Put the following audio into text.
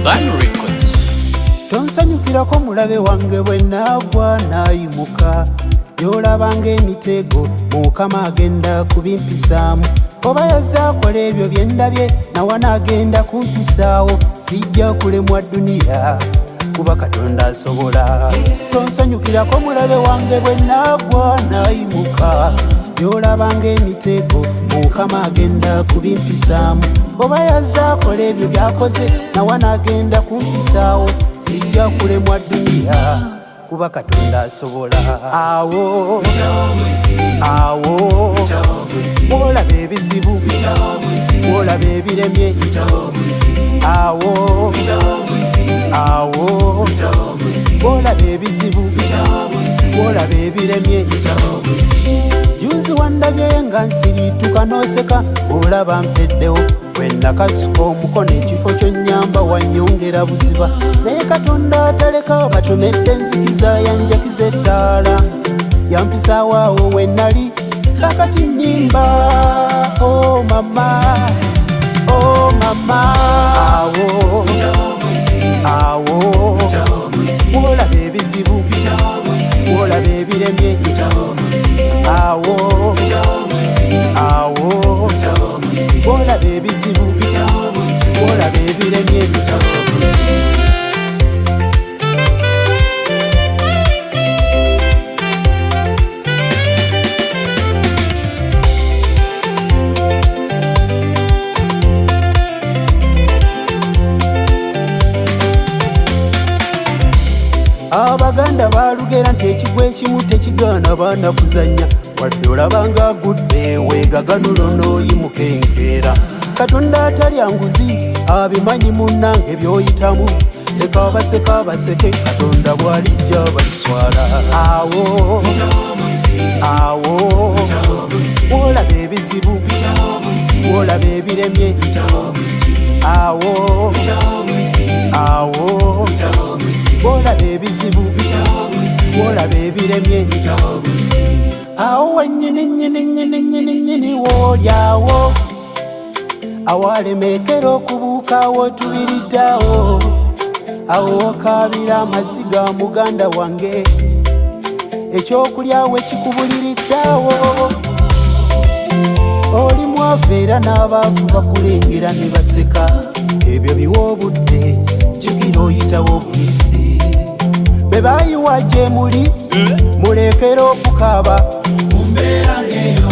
Urban Records. Tonsanyukirako mulabe wange bwe nagwa nayimuka, yolabanga emitego Mukama agenda kubimpisaamu. Oba yazze akola ebyo bye ndabye nawe n'agenda kumpisaawo, sijja kulemwa duniya kuba Katonda asobola. Tonsanyukirako mulabe wange bwe nagwa nayimuka, yolabanga emitego Mukama agenda kubimpisaamu. Oba yazze akola ebyo byakoze nawe n'agenda kumpisaawo, sijja kulemwa duniya kuba Katonda asobola. Awo olaba ebizibu, olaba ebiremye, awo olaba ebizibu, olaba ebiremye. Juzi wandabye nga nsirituka n'oseka, olaba mpeddewo bwe nakasuka omukono ekifo ky'onnyamba wannyongera buziba. Naye Katonda ataleka batomedde enzikiza yanjakiza ettaala, yampisaawo awo we nnali kakati nnyimba. Oh mama, oh mama, awo olaba ebizibu, olaba ebiremye, awo olaba ebizibu, olaba ebiremye. Abaganda balugera nti ekigwa ekimu tekigaana baana kuzannya, wadde olabanga agudde weegaganula n'oyimuka enkeera. Katonda atalya nguzi abimanyi munnange by'oyitamu, leka baseka baseke, Katonda bw'alijja baliswala. Awo olaba ebizibu, olaba ebiremye, awo olaba ebizibu, olaba ebiremye. Awo wennyini woolyawo, awalemekera okubuuka awo tubiriddawo, awo okaabira amazzi ga muganda wange, ekyokulya we kikubuliriddawo. Oli mwavu era n'abaavu bakulengera ne baseka, ebyo biwa obudde jjukira oyitawo buyisi. Be baayiwa gye muli mulekera okukaaba mu mbeera ng'eyo.